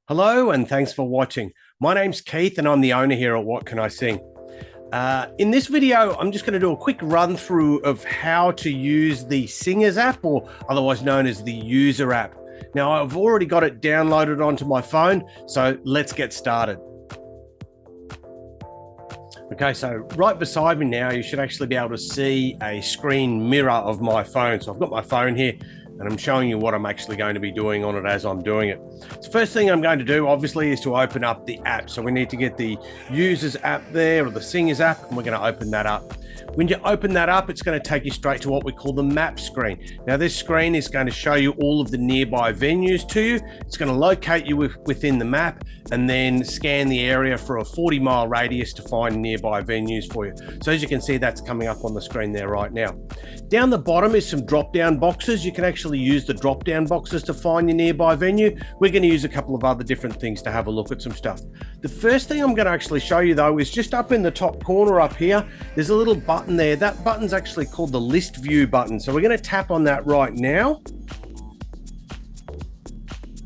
Hello, and thanks for watching. My name's Keith, and I'm the owner here at What Can I Sing? In this video, I'm just going to do a quick run through of how to use the Singers app, or otherwise known as the User app. Now, I've already got it downloaded onto my phone, so let's get started. Okay, so right beside me now, you should actually be able to see a screen mirror of my phone. So I've got my phone here, and I'm showing you what I'm actually going to be doing on it as I'm doing it. So first thing I'm going to do, obviously, is to open up the app. So we need to get the Users app there, or the Singers app, and we're going to open that up. When you open that up, it's going to take you straight to what we call the map screen. Now, this screen is going to show you all of the nearby venues to you. It's going to locate you within the map and then scan the area for a 40-mile radius to find nearby venues for you. So as you can see, that's coming up on the screen there right now. Down the bottom is some drop-down boxes. You can actually use the drop-down boxes to find your nearby venue. We're going to use a couple of other different things to have a look at some stuff. The first thing I'm going to actually show you, though, is just up in the top corner up here. There's a little button there. That button's actually called the List View button. So we're going to tap on that right now.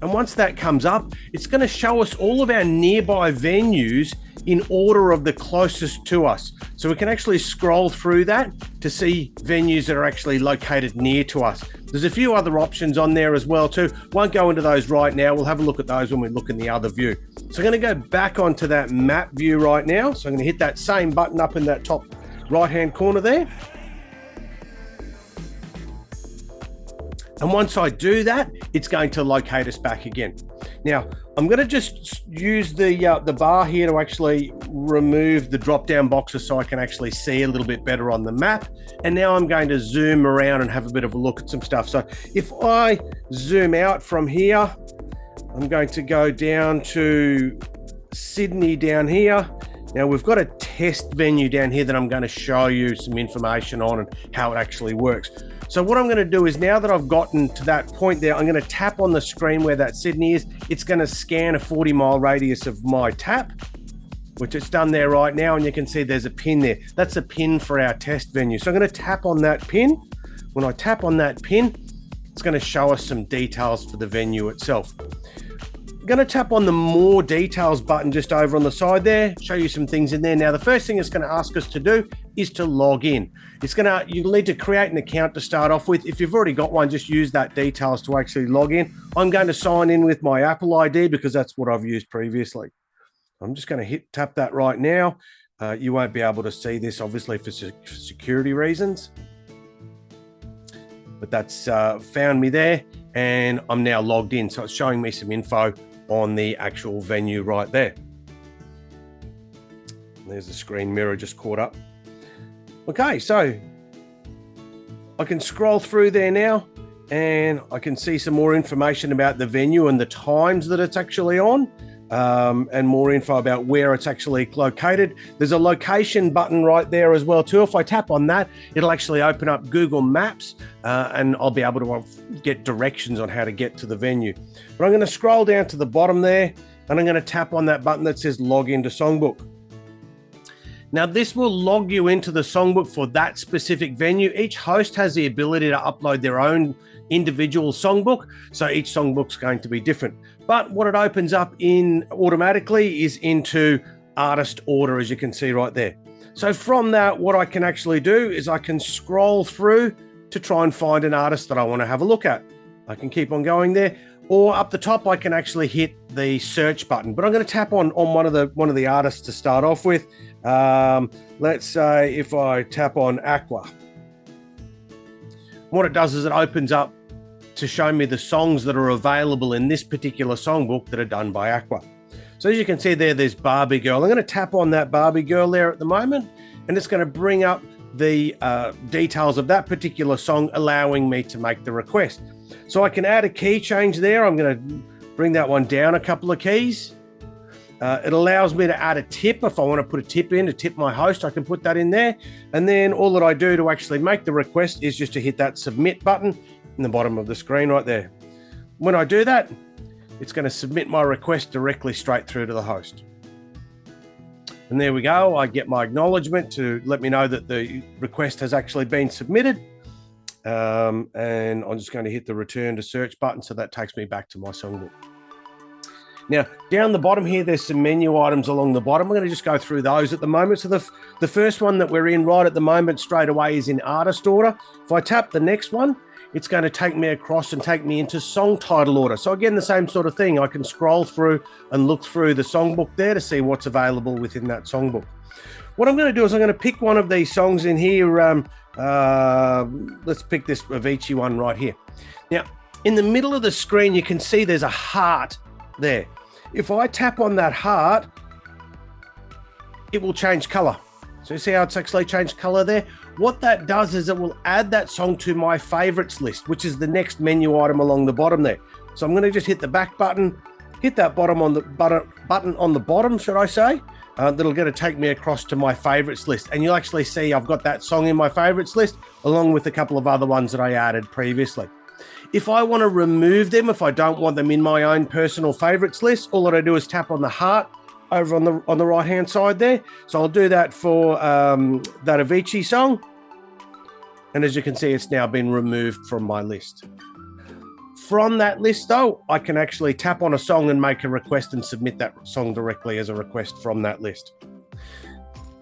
And once that comes up, it's going to show us all of our nearby venues in order of the closest to us. So we can actually scroll through that to see venues that are actually located near to us. There's a few other options on there as well too. Won't go into those right now. We'll have a look at those when we look in the other view. So I'm going to go back onto that map view right now. So I'm going to hit that same button up in that top right-hand corner there. And once I do that, it's going to locate us back again. Now, I'm going to just use the bar here to actually remove the drop-down boxes so I can actually see a little bit better on the map. And now I'm going to zoom around and have a bit of a look at some stuff. So if I zoom out from here, I'm going to go down to Sydney down here. Now we've got a test venue down here that I'm going to show you some information on and how it actually works. So what I'm going to do is, now that I've gotten to that point there, I'm going to tap on the screen where that Sydney is. It's going to scan a 40-mile radius of my tap, which it's done there right now. And you can see there's a pin there. That's a pin for our test venue. So I'm going to tap on that pin. When I tap on that pin, it's going to show us some details for the venue itself. I'm going to tap on the More Details button just over on the side there, show you some things in there. Now, the first thing it's going to ask us to do is to log in. You'll need to create an account to start off with. If you've already got one, just use that details to actually log in. I'm going to sign in with my Apple ID because that's what I've used previously. I'm just going to tap that right now. You won't be able to see this, obviously, for security reasons. But that's found me there, and I'm now logged in. So it's showing me some info on the actual venue right there. There's the screen mirror just caught up. Okay, so I can scroll through there now, and I can see some more information about the venue and the times that it's actually on, and more info about where it's actually located. There's a location button right there as well too. If I tap on that, it'll actually open up Google Maps, and I'll be able to get directions on how to get to the venue. But I'm going to scroll down to the bottom there, and I'm going to tap on that button that says log into Songbook. Now, this will log you into the songbook for that specific venue. Each host has the ability to upload their own individual songbook, so each songbook's going to be different. But what it opens up in automatically is into artist order, as you can see right there. So from that, what I can actually do is I can scroll through to try and find an artist that I want to have a look at. I can keep on going there, or up the top, I can actually hit the search button. But I'm going to tap on one of the artists to start off with. Let's say if I tap on Aqua. What it does is it opens up to show me the songs that are available in this particular songbook that are done by Aqua. So as you can see there, there's Barbie Girl. I'm going to tap on that Barbie Girl there at the moment, and it's going to bring up the details of that particular song, allowing me to make the request. So I can add a key change there. I'm going to bring that one down a couple of keys. It allows me to add a tip. If I want to put a tip in to tip my host, I can put that in there. And then all that I do to actually make the request is just to hit that submit button in the bottom of the screen right there. When I do that, it's going to submit my request directly straight through to the host. And there we go. I get my acknowledgement to let me know that the request has actually been submitted. And I'm just going to hit the return to search button. So that takes me back to my songbook. Now, down the bottom here, there's some menu items along the bottom. We're going to just go through those at the moment. So the first one that we're in right at the moment straight away is in artist order. If I tap the next one, it's going to take me across and take me into song title order. So again, the same sort of thing. I can scroll through and look through the songbook there to see what's available within that songbook. What I'm going to do is I'm going to pick one of these songs in here. Let's pick this Avicii one right here. Now, in the middle of the screen, you can see there's a heart there. If I tap on that heart, it will change color. So you see how it's actually changed color there? What that does is it will add that song to my favorites list, which is the next menu item along the bottom there. So I'm going to just hit the back button, hit that button on the bottom, should I say? That'll going to take me across to my favorites list. And you'll actually see I've got that song in my favorites list, along with a couple of other ones that I added previously. If I want to remove them, if I don't want them in my own personal favorites list, all that I do is tap on the heart over on the right hand side there. So I'll do that for that Avicii song. And as you can see, it's now been removed from my list. From that list though, I can actually tap on a song and make a request and submit that song directly as a request from that list.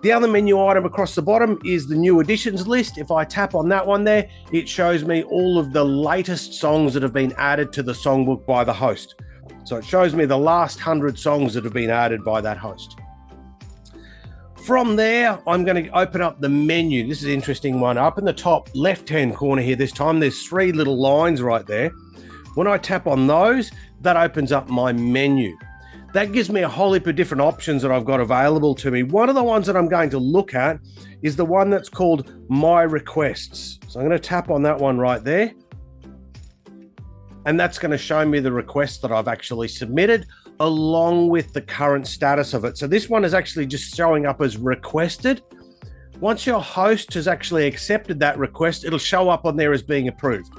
The other menu item across the bottom is the new additions list. If I tap on that one there, it shows me all of the latest songs that have been added to the songbook by the host. So it shows me the last 100 songs that have been added by that host. From there, I'm going to open up the menu. This is an interesting one. Up in the top left-hand corner here, this time there's 3 little lines right there. When I tap on those, that opens up my menu. That gives me a whole heap of different options that I've got available to me. One of the ones that I'm going to look at is the one that's called My Requests. So I'm going to tap on that one right there. And that's going to show me the request that I've actually submitted along with the current status of it. So this one is actually just showing up as requested. Once your host has actually accepted that request, it'll show up on there as being approved.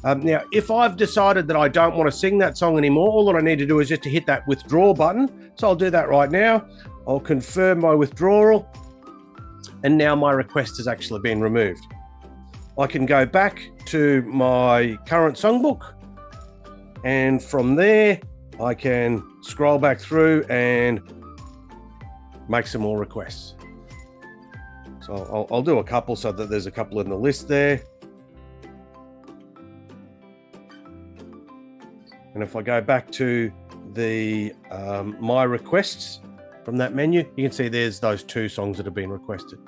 Now, if I've decided that I don't want to sing that song anymore, all that I need to do is just to hit that withdraw button. So I'll do that right now. I'll confirm my withdrawal. And now my request has actually been removed. I can go back to my current songbook. And from there, I can scroll back through and make some more requests. So I'll do a couple so that there's a couple in the list there. And if I go back to the My Requests from that menu, you can see there's those 2 songs that have been requested.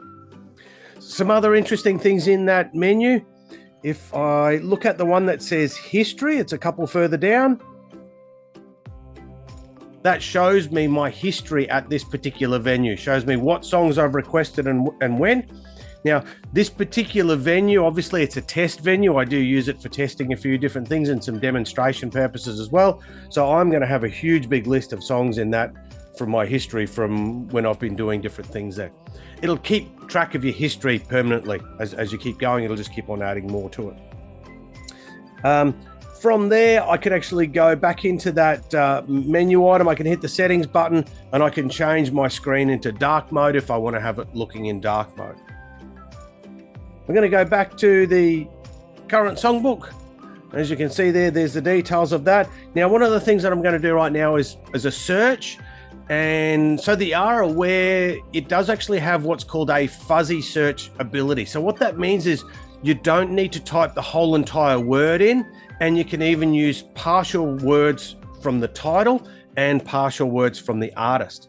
Some other interesting things in that menu. If I look at the one that says History, it's a couple further down. That shows me my history at this particular venue. Shows me what songs I've requested and when. Now, this particular venue, obviously it's a test venue. I do use it for testing a few different things and some demonstration purposes as well. So I'm going to have a huge big list of songs in that from my history from when I've been doing different things there. It'll keep track of your history permanently. As you keep going, it'll just keep on adding more to it. From there, I can actually go back into that menu item. I can hit the settings button and I can change my screen into dark mode if I want to have it looking in dark mode. I'm going to go back to the current songbook. As you can see there's the details of that. Now, one of the things that I'm going to do right now is a search. And so that you are aware, it does actually have what's called a fuzzy search ability. So what that means is you don't need to type the whole entire word in, and you can even use partial words from the title and partial words from the artist.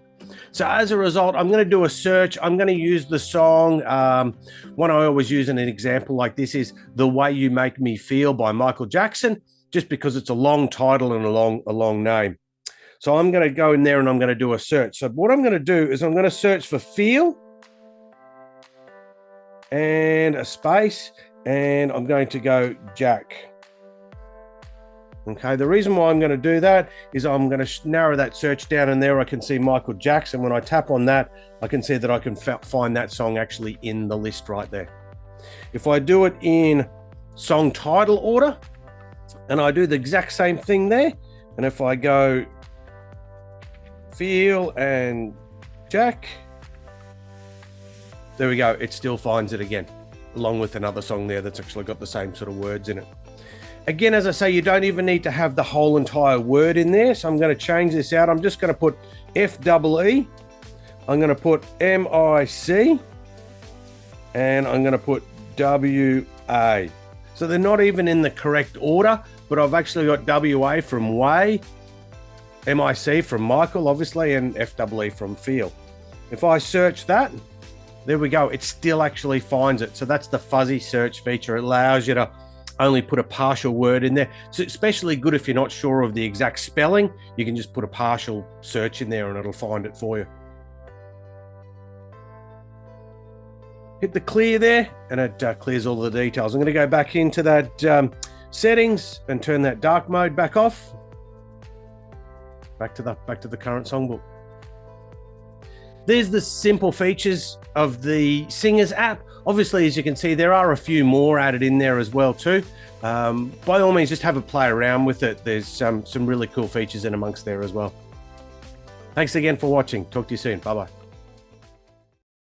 So as a result, I'm going to do a search. I'm going to use the song. One I always use in an example like this is The Way You Make Me Feel by Michael Jackson, just because it's a long title and a long name. So I'm going to go in there and I'm going to do a search. So what I'm going to do is I'm going to search for Feel and a space, and I'm going to go Jack. Okay, the reason why I'm going to do that is I'm going to narrow that search down, and there I can see Michael Jackson. When I tap on that, I can see that I can find that song actually in the list right there. If I do it in song title order, and I do the exact same thing there, and if I go Feel and Jack, there we go, it still finds it again, along with another song there that's actually got the same sort of words in it. Again, as I say, you don't even need to have the whole entire word in there. So I'm going to change this out. I'm just going to put FEE. I'm going to put MIC. And I'm going to put WA. So they're not even in the correct order, but I've actually got WA from Way, MIC from Michael, obviously, and FEE from Feel. If I search that, there we go. It still actually finds it. So that's the fuzzy search feature. It allows you to only put a partial word in there. It's especially good if you're not sure of the exact spelling. You can just put a partial search in there and it'll find it for you. Hit the clear there and it clears all the details. I'm going to go back into that settings and turn that dark mode back off. Back to the current songbook. There's the simple features of the Singers app. Obviously, as you can see, there are a few more added in there as well too. By all means, just have a play around with it. There's some really cool features in amongst there as well. Thanks again for watching. Talk to you soon. Bye-bye.